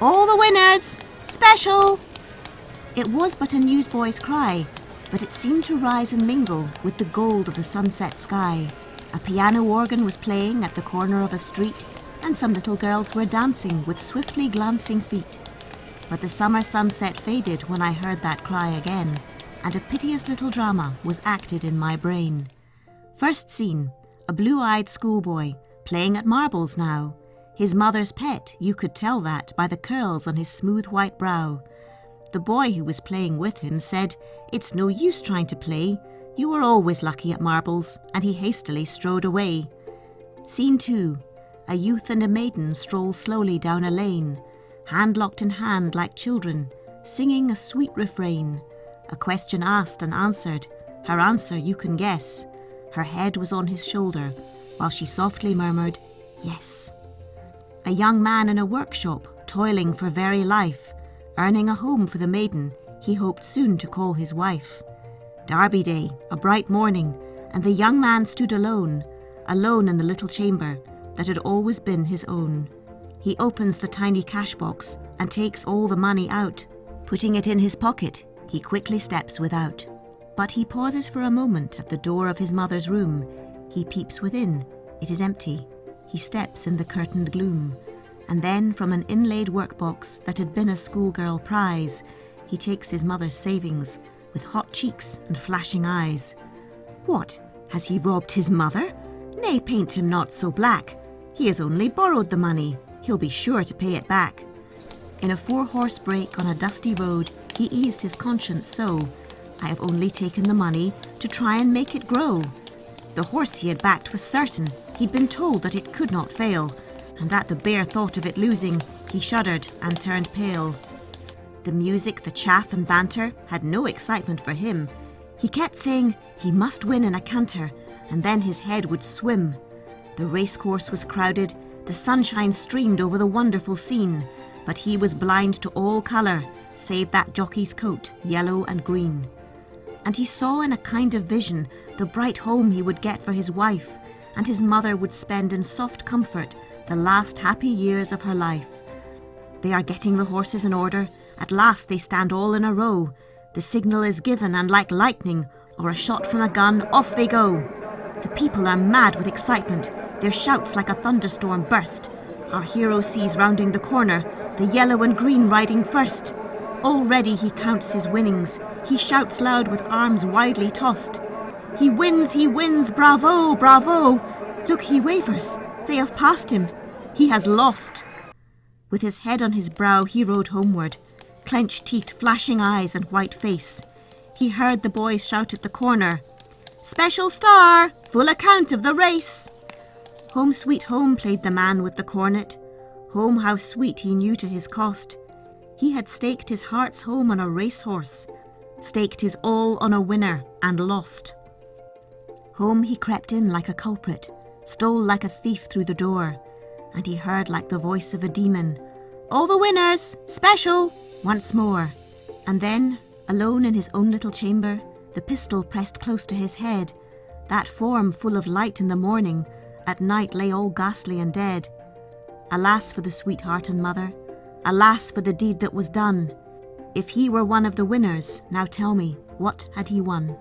All the winners! Special! It was but a newsboy's cry, but it seemed to rise and mingle with the gold of the sunset sky. A piano organ was playing at the corner of a street, and some little girls were dancing with swiftly glancing feet. But the summer sunset faded when I heard that cry again, and a piteous little drama was acted in my brain. First scene, a blue-eyed schoolboy, playing at marbles now. His mother's pet, you could tell that by the curls on his smooth white brow. The boy who was playing with him said, "It's no use trying to play. You were always lucky at marbles," and he hastily strode away. Scene 2. A youth and a maiden stroll slowly down a lane, hand locked in hand like children, singing a sweet refrain. A question asked and answered, her answer you can guess. Her head was on his shoulder, while she softly murmured, "Yes." A young man in a workshop, toiling for very life, earning a home for the maiden he hoped soon to call his wife. Derby Day, a bright morning, and the young man stood alone in the little chamber that had always been his own. He opens the tiny cash box and takes all the money out. Putting it in his pocket, he quickly steps without. But he pauses for a moment at the door of his mother's room. He peeps within. It is empty. He steps in the curtained gloom. And then from an inlaid workbox that had been a schoolgirl prize, he takes his mother's savings with hot cheeks and flashing eyes. What? Has he robbed his mother? Nay, paint him not so black. He has only borrowed the money. He'll be sure to pay it back. In a 4-horse brake on a dusty road, he eased his conscience so. I have only taken the money to try and make it grow. The horse he had backed was certain. He'd been told that it could not fail, and at the bare thought of it losing, he shuddered and turned pale. The music, the chaff and banter had no excitement for him. He kept saying he must win in a canter, and then his head would swim. The racecourse was crowded, the sunshine streamed over the wonderful scene, but he was blind to all colour, save that jockey's coat, yellow and green. And he saw in a kind of vision the bright home he would get for his wife, and his mother would spend in soft comfort the last happy years of her life. They are getting the horses in order. At last they stand all in a row. The signal is given, and like lightning or a shot from a gun, off they go. The people are mad with excitement. Their shouts like a thunderstorm burst. Our hero sees rounding the corner the yellow and green riding first. Already he counts his winnings. He shouts loud with arms widely tossed. He wins, bravo, bravo. Look, he wavers. They have passed him. He has lost. With his head on his brow he rode homeward, clenched teeth, flashing eyes and white face. He heard the boys shout at the corner, "Special star, full account of the race." Home Sweet Home played the man with the cornet. Home, how sweet he knew to his cost. He had staked his heart's home on a racehorse, staked his all on a winner and lost. Home he crept in like a culprit, stole like a thief through the door, and he heard like the voice of a demon, "All the winners, special," once more. And then, alone in his own little chamber, the pistol pressed close to his head, that form full of light in the morning, at night lay all ghastly and dead. Alas for the sweetheart and mother, alas for the deed that was done. If he were one of the winners, now tell me, what had he won?